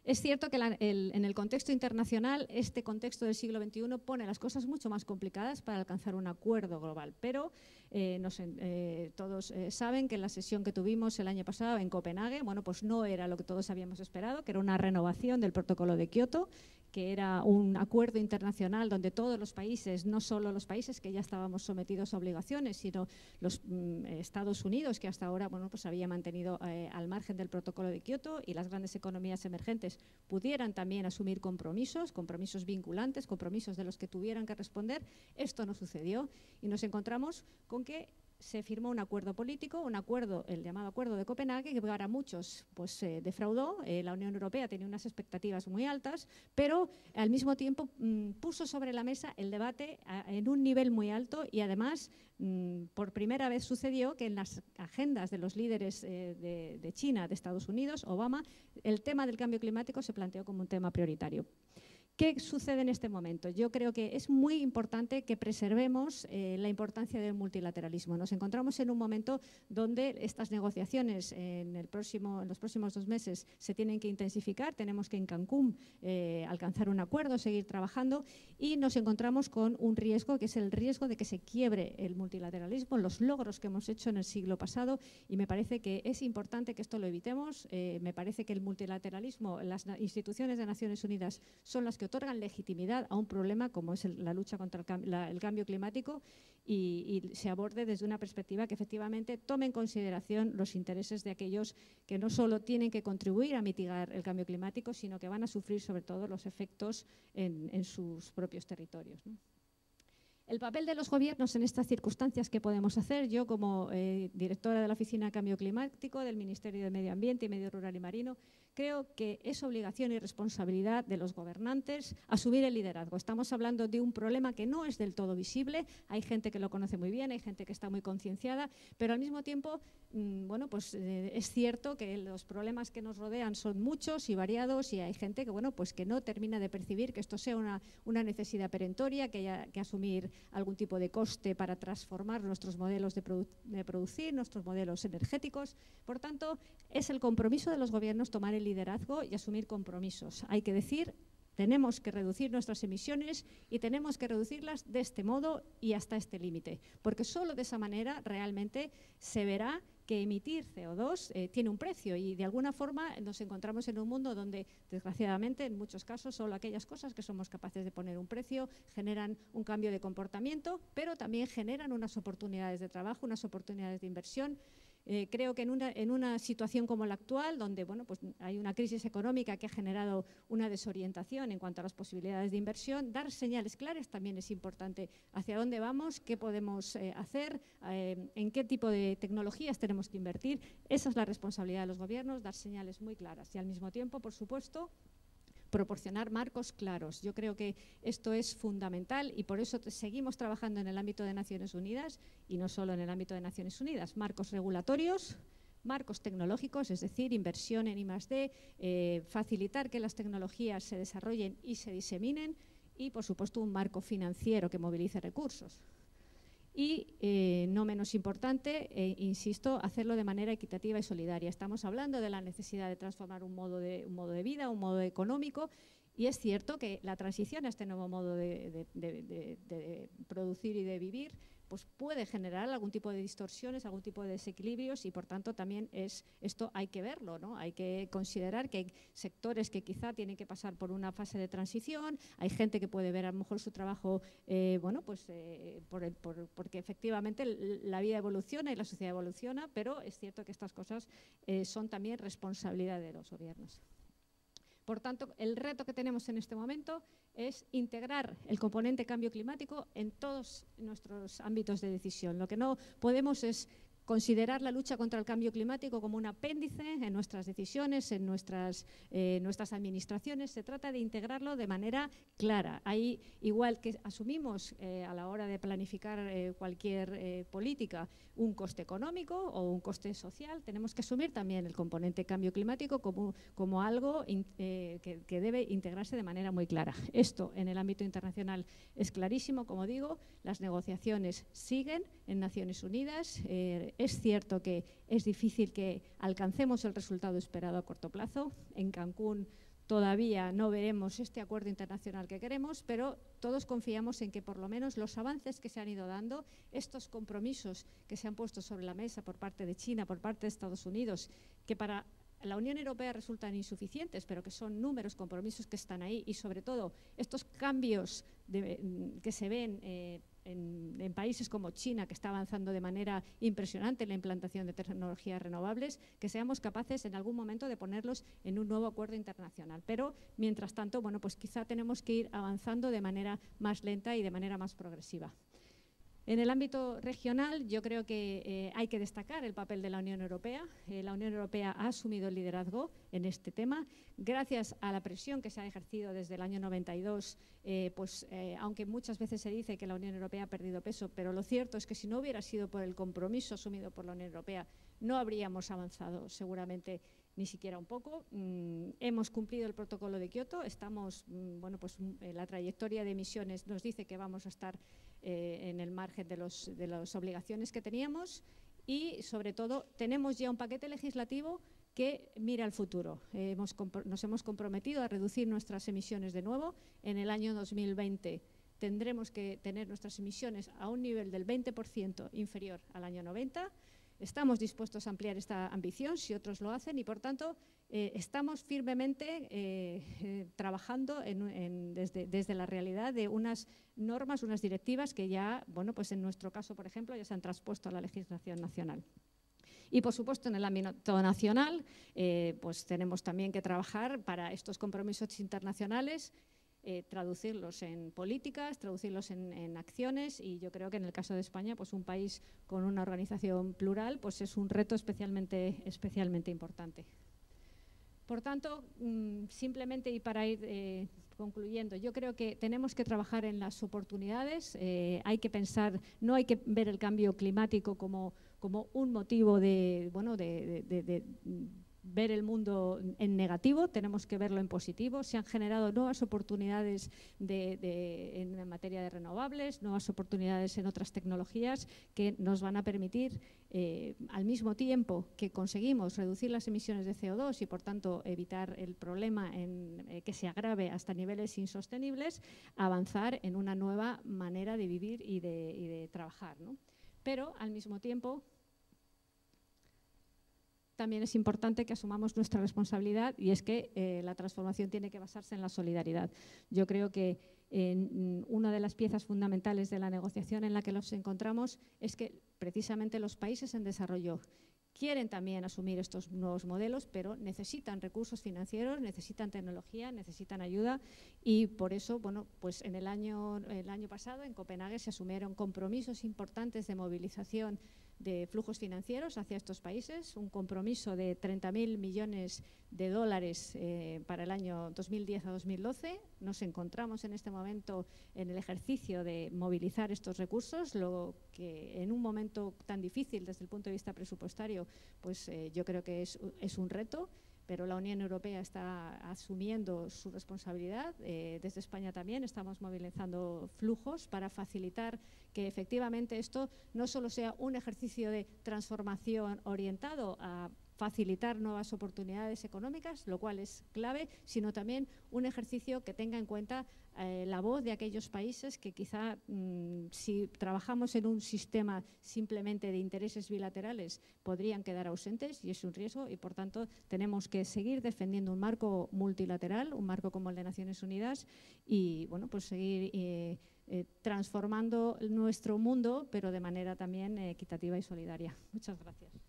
Es cierto que en el contexto internacional, este contexto del siglo XXI pone las cosas mucho más complicadas para alcanzar un acuerdo global, pero todos saben que en la sesión que tuvimos el año pasado en Copenhague, bueno, pues no era lo que todos habíamos esperado, que era una renovación del protocolo de Kioto, que era un acuerdo internacional donde todos los países, no solo los países que ya estábamos sometidos a obligaciones, sino los Estados Unidos, que hasta ahora bueno, pues había mantenido al margen del protocolo de Kioto, y las grandes economías emergentes pudieran también asumir compromisos vinculantes, compromisos de los que tuvieran que responder. Esto no sucedió y nos encontramos con que se firmó un acuerdo político, un acuerdo, el llamado Acuerdo de Copenhague, que para muchos pues, defraudó. La Unión Europea tenía unas expectativas muy altas, pero al mismo tiempo puso sobre la mesa el debate en un nivel muy alto y además por primera vez sucedió que en las agendas de los líderes de China, de Estados Unidos, Obama, el tema del cambio climático se planteó como un tema prioritario. ¿Qué sucede en este momento? Yo creo que es muy importante que preservemos la importancia del multilateralismo. Nos encontramos en un momento donde estas negociaciones en los próximos 2 meses se tienen que intensificar. Tenemos que en Cancún alcanzar un acuerdo, seguir trabajando, y nos encontramos con un riesgo, que es el riesgo de que se quiebre el multilateralismo, los logros que hemos hecho en el siglo pasado, y me parece que es importante que esto lo evitemos. Me parece que el multilateralismo, las instituciones de Naciones Unidas son las que otorgan legitimidad a un problema como es la lucha contra el cambio climático y se aborde desde una perspectiva que efectivamente tome en consideración los intereses de aquellos que no solo tienen que contribuir a mitigar el cambio climático, sino que van a sufrir sobre todo los efectos en sus propios territorios, ¿no? El papel de los gobiernos en estas circunstancias, ¿qué podemos hacer? Yo, como directora de la Oficina de Cambio Climático del Ministerio de Medio Ambiente y Medio Rural y Marino, creo que es obligación y responsabilidad de los gobernantes asumir el liderazgo. Estamos hablando de un problema que no es del todo visible, hay gente que lo conoce muy bien, hay gente que está muy concienciada, pero al mismo tiempo, bueno, pues es cierto que los problemas que nos rodean son muchos y variados, y hay gente que, bueno, pues que no termina de percibir que esto sea una necesidad perentoria, que haya que asumir algún tipo de coste para transformar nuestros modelos de producir, nuestros modelos energéticos. Por tanto, es el compromiso de los gobiernos tomar el liderazgo y asumir compromisos. Hay que decir, tenemos que reducir nuestras emisiones y tenemos que reducirlas de este modo y hasta este límite, porque solo de esa manera realmente se verá que emitir CO2 tiene un precio, y de alguna forma nos encontramos en un mundo donde, desgraciadamente, en muchos casos solo aquellas cosas que somos capaces de poner un precio generan un cambio de comportamiento, pero también generan unas oportunidades de trabajo, unas oportunidades de inversión. Creo que en una situación como la actual, donde bueno, pues hay una crisis económica que ha generado una desorientación en cuanto a las posibilidades de inversión, dar señales claras también es importante. Hacia dónde vamos, qué podemos hacer, en qué tipo de tecnologías tenemos que invertir. Esa es la responsabilidad de los gobiernos, dar señales muy claras y al mismo tiempo, por supuesto, proporcionar marcos claros. Yo creo que esto es fundamental y por eso seguimos trabajando en el ámbito de Naciones Unidas, y no solo en el ámbito de Naciones Unidas, marcos regulatorios, marcos tecnológicos, es decir, inversión en I+D, facilitar que las tecnologías se desarrollen y se diseminen, y por supuesto un marco financiero que movilice recursos. Y, no menos importante, insisto, hacerlo de manera equitativa y solidaria. Estamos hablando de la necesidad de transformar un modo de vida, un modo económico, y es cierto que la transición a este nuevo modo de producir y de vivir pues puede generar algún tipo de distorsiones, algún tipo de desequilibrios, y por tanto también esto hay que verlo, ¿no? Hay que considerar que hay sectores que quizá tienen que pasar por una fase de transición, hay gente que puede ver a lo mejor su trabajo, bueno, pues porque efectivamente la vida evoluciona y la sociedad evoluciona, pero es cierto que estas cosas son también responsabilidad de los gobiernos. Por tanto, el reto que tenemos en este momento es integrar el componente cambio climático en todos nuestros ámbitos de decisión. Lo que no podemos es considerar la lucha contra el cambio climático como un apéndice en nuestras decisiones, en nuestras administraciones. Se trata de integrarlo de manera clara. Ahí, igual que asumimos a la hora de planificar cualquier política un coste económico o un coste social, tenemos que asumir también el componente cambio climático como algo que debe integrarse de manera muy clara. Esto en el ámbito internacional es clarísimo, como digo, las negociaciones siguen en Naciones Unidas. Es cierto que es difícil que alcancemos el resultado esperado a corto plazo. En Cancún todavía no veremos este acuerdo internacional que queremos, pero todos confiamos en que por lo menos los avances que se han ido dando, estos compromisos que se han puesto sobre la mesa por parte de China, por parte de Estados Unidos, que para la Unión Europea resultan insuficientes, pero que son números, compromisos que están ahí, y sobre todo estos cambios que se ven en países como China, que está avanzando de manera impresionante en la implantación de tecnologías renovables, que seamos capaces en algún momento de ponerlos en un nuevo acuerdo internacional. Pero, mientras tanto, bueno, pues quizá tenemos que ir avanzando de manera más lenta y de manera más progresiva. En el ámbito regional, yo creo que hay que destacar el papel de la Unión Europea. La Unión Europea ha asumido el liderazgo en este tema. Gracias a la presión que se ha ejercido desde el año 92, aunque muchas veces se dice que la Unión Europea ha perdido peso, pero lo cierto es que si no hubiera sido por el compromiso asumido por la Unión Europea, no habríamos avanzado seguramente ni siquiera un poco. Hemos cumplido el protocolo de Kioto, estamos, la trayectoria de emisiones nos dice que vamos a estar en el margen de las obligaciones que teníamos, y sobre todo tenemos ya un paquete legislativo que mira al futuro. Nos hemos comprometido a reducir nuestras emisiones de nuevo. En el año 2020 tendremos que tener nuestras emisiones a un nivel del 20% inferior al año 90. Estamos dispuestos a ampliar esta ambición si otros lo hacen, y por tanto estamos firmemente trabajando desde la realidad de unas normas, unas directivas que ya, en nuestro caso, por ejemplo, ya se han transpuesto a la legislación nacional. Y, por supuesto, en el ámbito nacional, tenemos también que trabajar para estos compromisos internacionales, traducirlos en políticas, traducirlos en acciones, y yo creo que en el caso de España, un país con una organización plural, es un reto especialmente importante. Por tanto, simplemente, y para ir concluyendo, yo creo que tenemos que trabajar en las oportunidades. Hay que pensar, no hay que ver el cambio climático como un motivo de ver el mundo en negativo, tenemos que verlo en positivo. Se han generado nuevas oportunidades en materia de renovables, nuevas oportunidades en otras tecnologías que nos van a permitir, al mismo tiempo que conseguimos reducir las emisiones de CO2 y, por tanto, evitar el problema que se agrave hasta niveles insostenibles, avanzar en una nueva manera de vivir y de trabajar, ¿no? Pero, al mismo tiempo, también es importante que asumamos nuestra responsabilidad, y es que la transformación tiene que basarse en la solidaridad. Yo creo que una de las piezas fundamentales de la negociación en la que nos encontramos es que precisamente los países en desarrollo quieren también asumir estos nuevos modelos, pero necesitan recursos financieros, necesitan tecnología, necesitan ayuda, y por eso, el año pasado en Copenhague se asumieron compromisos importantes de movilización de flujos financieros hacia estos países, un compromiso de 30.000 millones de dólares para el año 2010 a 2012. Nos encontramos en este momento en el ejercicio de movilizar estos recursos, lo que en un momento tan difícil desde el punto de vista presupuestario, yo creo que es un reto, pero la Unión Europea está asumiendo su responsabilidad. Desde España también estamos movilizando flujos para facilitar que efectivamente esto no solo sea un ejercicio de transformación orientado a facilitar nuevas oportunidades económicas, lo cual es clave, sino también un ejercicio que tenga en cuenta la voz de aquellos países que quizá, si trabajamos en un sistema simplemente de intereses bilaterales, podrían quedar ausentes, y es un riesgo, y por tanto tenemos que seguir defendiendo un marco multilateral, un marco como el de Naciones Unidas, y seguir transformando nuestro mundo, pero de manera también equitativa y solidaria. Muchas gracias.